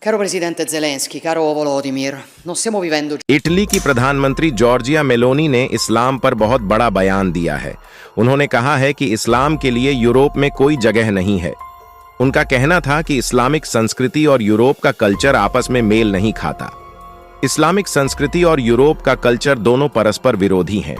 Caro Presidente Zelensky, caro Volodymyr, non stiamo vivendo... Italy की प्रधानमंत्री Giorgia Meloni ने इस्लाम पर बहुत बड़ा बयान दिया है। उन्होंने कहा है कि इस्लाम के लिए यूरोप में कोई जगह नहीं है। उनका कहना था कि इस्लामिक संस्कृति और यूरोप का कल्चर आपस में मेल नहीं खाता। इस्लामिक संस्कृति और यूरोप का कल्चर दोनों परस्पर विरोधी हैं।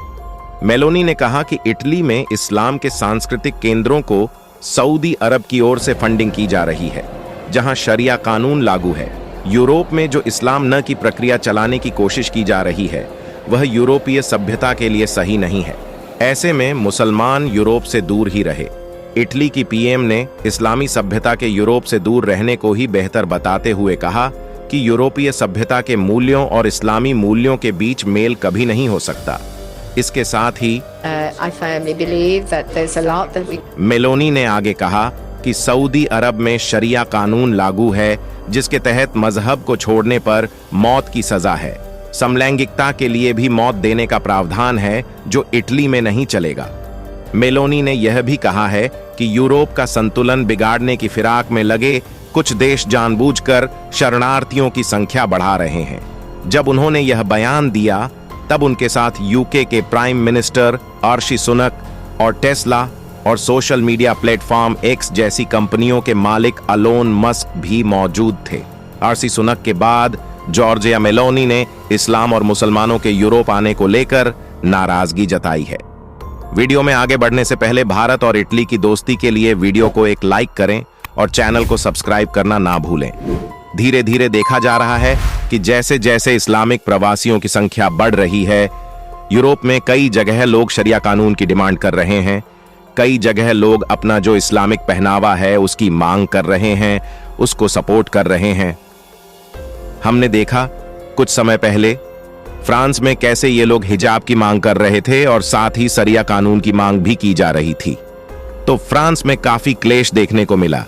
मेलोनी ने कहा कि इटली में इस्लाम के सांस्कृतिक केंद्रों को सऊदी अरब की ओर से फंडिंग की जा रही है, जहां शरिया कानून लागू है। यूरोप में जो इस्लाम न की प्रक्रिया चलाने की कोशिश की जा रही है, वह यूरोपीय सभ्यता के लिए सही नहीं है। ऐसे में मुसलमान यूरोप से दूर ही रहे। इटली की पीएम ने इस्लामी सभ्यता के यूरोप से दूर रहने को ही बेहतर बताते हुए कहा कि यूरोपीय सभ्यता के मूल्यों और इस्लामी मूल्यों के बीच मेल कभी नहीं हो सकता। इसके साथ ही मेलोनी ने आगे कहा कि सऊदी अरब में शरिया कानून लागू है, जिसके तहत मजहब को छोड़ने पर मौत की सजा है। समलैंगिकता के लिए भी मौत देने का प्रावधान है, जो इटली में नहीं चलेगा। मेलोनी ने यह भी कहा है कि यूरोप का संतुलन बिगाड़ने की फिराक में लगे कुछ देश जानबूझकर शरणार्थियों की संख्या बढ़ा रहे हैं। जब उन्होंने यह बयान दिया, तब उनके साथ यूके के प्राइम मिनिस्टर आर्शी सुनक और टेस्ला और सोशल मीडिया प्लेटफॉर्म एक्स जैसी कंपनियों के मालिक अलोन मस्क भी मौजूद थे। आर्शी सुनक के बाद जॉर्जिया मेलोनी ने इस्लाम और मुसलमानों के यूरोप आने को लेकर नाराजगी जताई है। वीडियो में आगे बढ़ने से पहले भारत और इटली की दोस्ती के लिए वीडियो को एक लाइक करें और चैनल को सब्सक्राइब करना ना भूलें। धीरे धीरे देखा जा रहा है कि जैसे जैसे इस्लामिक प्रवासियों की संख्या बढ़ रही है, यूरोप में कई जगह लोग शरिया कानून की डिमांड कर रहे हैं। कई जगह लोग अपना जो इस्लामिक पहनावा है उसकी मांग कर रहे हैं, उसको सपोर्ट कर रहे हैं। हमने देखा कुछ समय पहले फ्रांस में कैसे ये लोग हिजाब की मांग कर रहे थे और साथ ही शरिया कानून की मांग भी की जा रही थी। तो फ्रांस में काफी क्लेश देखने को मिला।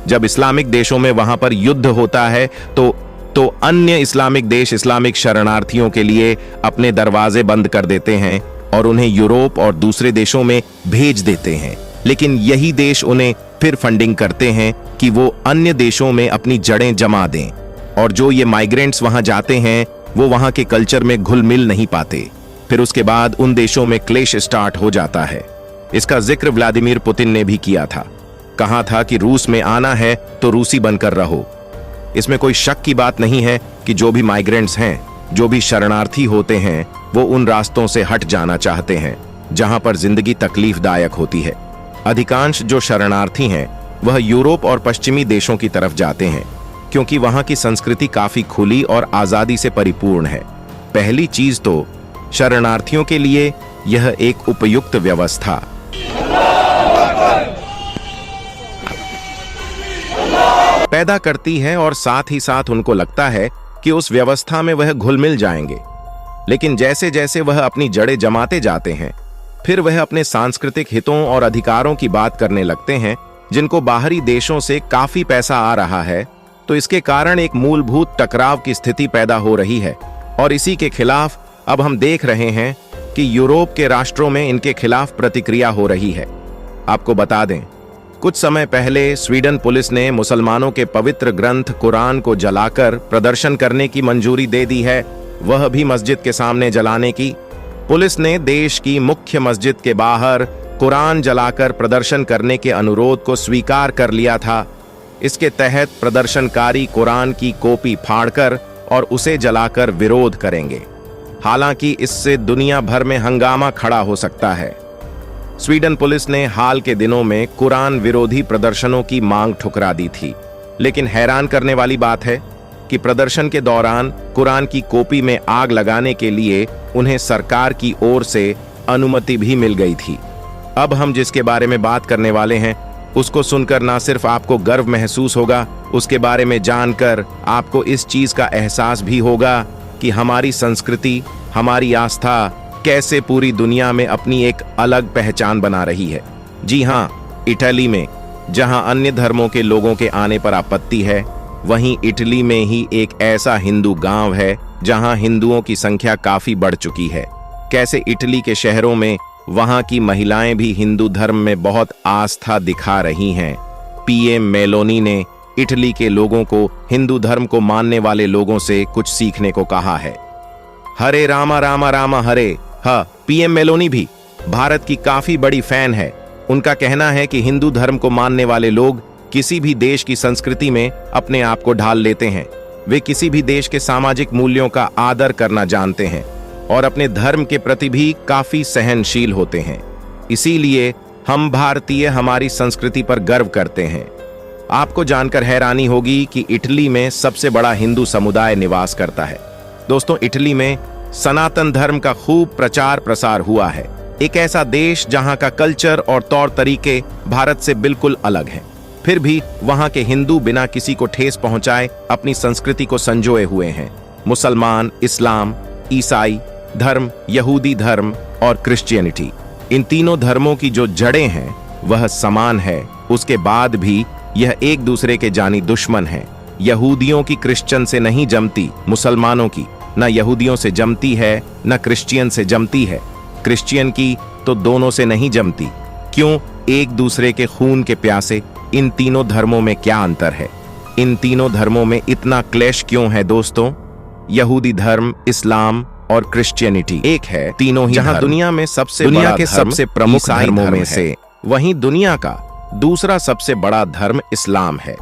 जब इस्लामिक देशों में वहां पर युद्ध होता है तो अन्य इस्लामिक देश इस्लामिक शरणार्थियों के लिए अपने दरवाजे बंद कर देते हैं और उन्हें यूरोप और दूसरे देशों में भेज देते हैं। लेकिन यही देश उन्हें फिर फंडिंग करते हैं कि वो अन्य देशों में अपनी जड़ें जमा दें, और जो ये माइग्रेंट्स वहां जाते हैं वो वहां के कल्चर में घुल मिल नहीं पाते। फिर उसके बाद उन देशों में क्लेश स्टार्ट हो जाता है। इसका जिक्र व्लादिमीर पुतिन ने भी किया था। कहा था कि रूस में आना है तो रूसी बनकर रहो। इसमें कोई शक की बात नहीं है कि जो भी माइग्रेंट्स हैं, जो भी शरणार्थी होते हैं, वो उन रास्तों से हट जाना चाहते हैं जहां पर जिंदगी तकलीफदायक होती है। अधिकांश जो शरणार्थी हैं वह यूरोप और पश्चिमी देशों की तरफ जाते हैं, क्योंकि वहां की संस्कृति काफी खुली और आजादी से परिपूर्ण है। पहली चीज तो शरणार्थियों के लिए यह एक उपयुक्त व्यवस्था पैदा करती है, और साथ ही साथ उनको लगता है कि उस व्यवस्था में वह घुल मिल जाएंगे। लेकिन जैसे जैसे वह अपनी जड़ें जमाते जाते हैं, फिर वह अपने सांस्कृतिक हितों और अधिकारों की बात करने लगते हैं, जिनको बाहरी देशों से काफी पैसा आ रहा है। तो इसके कारण एक मूलभूत टकराव की स्थिति पैदा हो रही है, और इसी के खिलाफ अब हम देख रहे हैं कि यूरोप के राष्ट्रों में इनके खिलाफ प्रतिक्रिया हो रही है। आपको बता दें, कुछ समय पहले स्वीडन पुलिस ने मुसलमानों के पवित्र ग्रंथ कुरान को जलाकर प्रदर्शन करने की मंजूरी दे दी है, वह भी मस्जिद के सामने जलाने की। पुलिस ने देश की मुख्य मस्जिद के बाहर कुरान जलाकर प्रदर्शन करने के अनुरोध को स्वीकार कर लिया था। इसके तहत प्रदर्शनकारी कुरान की कॉपी फाड़कर और उसे जलाकर विरोध करेंगे। हालांकि इससे दुनिया भर में हंगामा खड़ा हो सकता है। स्वीडन पुलिस ने हाल के दिनों में कुरान विरोधी प्रदर्शनों की मांग ठुकरा दी थी, लेकिन हैरान करने वाली बात है कि प्रदर्शन के दौरान कुरान की कॉपी में आग लगाने के लिए उन्हें सरकार की ओर से अनुमति भी मिल गई थी। अब हम जिसके बारे में बात करने वाले हैं, उसको सुनकर ना सिर्फ आपको गर्व महसूस होगा, उसके बारे में जानकर आपको इस चीज का एहसास भी होगा कि हमारी संस्कृति, हमारी आस्था कैसे पूरी दुनिया में अपनी एक अलग पहचान बना रही है। जी हाँ, इटली में जहां अन्य धर्मों के लोगों के आने पर आपत्ति है, वहीं इटली में ही एक ऐसा हिंदू गांव है जहां हिंदुओं की संख्या काफी बढ़ चुकी है। कैसे इटली के शहरों में वहां की महिलाएं भी हिंदू धर्म में बहुत आस्था दिखा रही हैं। पीएम मेलोनी ने इटली के लोगों को हिंदू धर्म को मानने वाले लोगों से कुछ सीखने को कहा है। हरे रामा रामा रामा हरे। पीएम मेलोनी भी भारत की काफी बड़ी फैन है। उनका कहना है कि हिंदू धर्म को मानने वाले लोग किसी भी देश की संस्कृति में अपने आप को ढाल लेते हैं। वे किसी भी देश के सामाजिक मूल्यों का आदर करना जानते हैं और अपने धर्म के प्रति भी काफी सहनशील होते हैं। इसीलिए हम भारतीय हमारी संस्कृति पर गर्व करते हैं। आपको जानकर हैरानी होगी कि इटली में सबसे बड़ा हिंदू समुदाय निवास करता है। दोस्तों, इटली में सनातन धर्म का खूब प्रचार प्रसार हुआ है। एक ऐसा देश जहां का कल्चर और तौर तरीके भारत से बिल्कुल अलग हैं। फिर भी वहां के हिंदू बिना किसी को ठेस पहुंचाए अपनी संस्कृति को संजोए हुए हैं। मुसलमान, इस्लाम, ईसाई धर्म, यहूदी धर्म और क्रिश्चियनिटी, इन तीनों धर्मों की जो जड़ें हैं वह समान है। उसके बाद भी यह एक दूसरे के जानी दुश्मन हैं। यहूदियों की क्रिश्चियन से नहीं जमती, मुसलमानों की न यहूदियों से जमती है न क्रिश्चियन से जमती है। क्रिश्चियन की तो दोनों से नहीं जमती। क्यों? एक दूसरे के खून के प्यासे। इन तीनों धर्मों में क्या अंतर है? इन तीनों धर्मों में इतना क्लेश क्यों है दोस्तों? यहूदी धर्म, इस्लाम और क्रिश्चियनिटी एक है। तीनों ही जहां दुनिया में दुनिया के सबसे प्रमुख धर्मों में से, वहीं दुनिया का दूसरा सबसे बड़ा धर्म इस्लाम है।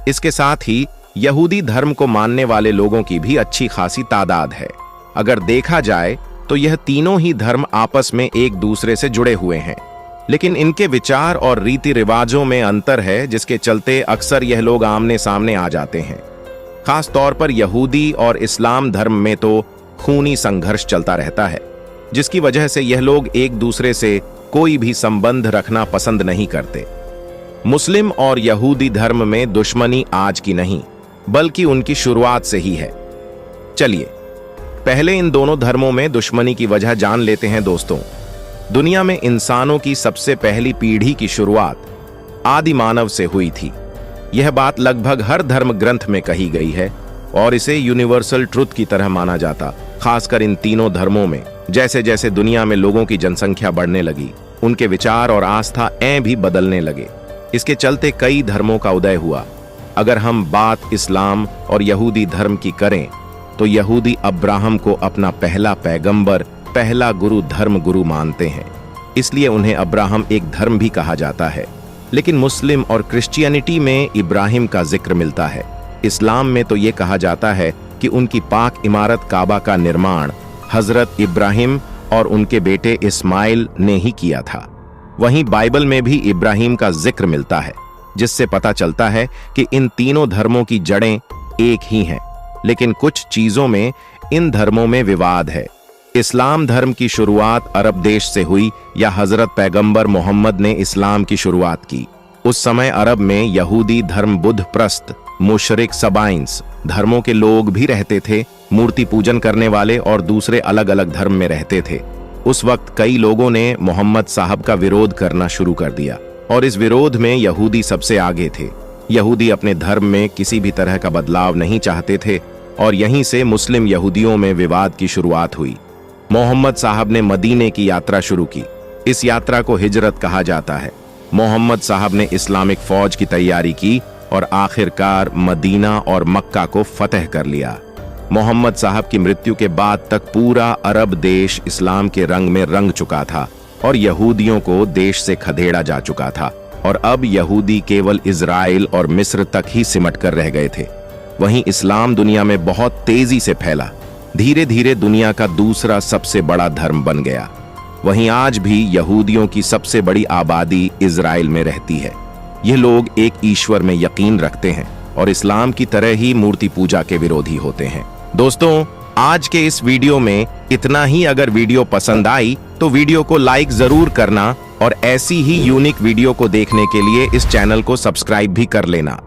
इसके साथ ही यहूदी धर्म को मानने वाले लोगों की भी अच्छी खासी तादाद है। अगर देखा जाए तो यह तीनों ही धर्म आपस में एक दूसरे से जुड़े हुए हैं, लेकिन इनके विचार और रीति रिवाजों में अंतर है, जिसके चलते अक्सर यह लोग आमने सामने आ जाते हैं। खास तौर पर यहूदी और इस्लाम धर्म में तो खूनी संघर्ष चलता रहता है, जिसकी वजह से यह लोग एक दूसरे से कोई भी संबंध रखना पसंद नहीं करते। मुस्लिम और यहूदी धर्म में दुश्मनी आज की नहीं, बल्कि उनकी शुरुआत से ही है। चलिए पहले इन दोनों धर्मों में दुश्मनी की वजह जान लेते हैं। दोस्तों, दुनिया में इंसानों की सबसे पहली पीढ़ी की शुरुआत आदि मानव से हुई थी। यह बात लगभग हर धर्म ग्रंथ में कही गई है और इसे यूनिवर्सल ट्रुथ की तरह माना जाता। खासकर इन तीनों धर्मों में जैसे जैसे दुनिया में लोगों की जनसंख्या बढ़ने लगी, उनके विचार और आस्था भी बदलने लगे। इसके चलते कई धर्मों का उदय हुआ। अगर हम बात इस्लाम और यहूदी धर्म की करें तो यहूदी अब्राहम को अपना पहला पैगंबर, पहला धर्म गुरु मानते हैं, इसलिए उन्हें अब्राहम एक धर्म भी कहा जाता है। लेकिन मुस्लिम और क्रिश्चियनिटी में इब्राहिम का जिक्र मिलता है। इस्लाम में तो ये कहा जाता है कि उनकी पाक इमारत काबा का निर्माण हजरत इब्राहिम और उनके बेटे इस्माइल ने ही किया था। वहीं बाइबल में भी इब्राहिम का जिक्र मिलता है, जिससे पता चलता है कि इन तीनों धर्मों की जड़ें एक ही हैं। लेकिन कुछ चीजों में इन धर्मों में विवाद है। इस्लाम धर्म की शुरुआत अरब देश से हुई या हजरत पैगंबर मोहम्मद ने इस्लाम की शुरुआत की। उस समय अरब में यहूदी धर्म, बुद्ध प्रस्त, मुशरिक, सबाइंस धर्मों के लोग भी रहते थे। मूर्ति पूजन करने वाले और दूसरे अलग अलग धर्म में रहते थे। उस वक्त कई लोगों ने मोहम्मद साहब का विरोध करना शुरू कर दिया और इस विरोध में यहूदी सबसे आगे थे। यहूदी अपने धर्म में किसी भी तरह का बदलाव नहीं चाहते थे और यहीं से मुस्लिम यहूदियों में विवाद की शुरुआत हुई। मोहम्मद साहब ने मदीने की यात्रा शुरू की। इस यात्रा को हिजरत कहा जाता है। मोहम्मद साहब ने इस्लामिक फौज की तैयारी की और आखिरकार मदीना और मक्का को फतह कर लिया। मोहम्मद साहब की मृत्यु के बाद तक पूरा अरब देश इस्लाम के रंग में रंग चुका था और यहूदियों को देश से खदेड़ा जा चुका था और अब यहूदी केवल इजराइल और मिस्र तक ही सिमट कर रह गए थे। वहीं इस्लाम दुनिया में बहुत तेजी से फैला, धीरे धीरे दुनिया का दूसरा सबसे बड़ा धर्म बन गया। वहीं आज भी यहूदियों की सबसे बड़ी आबादी इजराइल में रहती है। ये लोग एक ईश्वर में यकीन रखते हैं और इस्लाम की तरह ही मूर्ति पूजा के विरोधी होते हैं। दोस्तों, आज के इस वीडियो में इतना ही। अगर वीडियो पसंद आई तो वीडियो को लाइक जरूर करना और ऐसी ही यूनिक वीडियो को देखने के लिए इस चैनल को सब्सक्राइब भी कर लेना।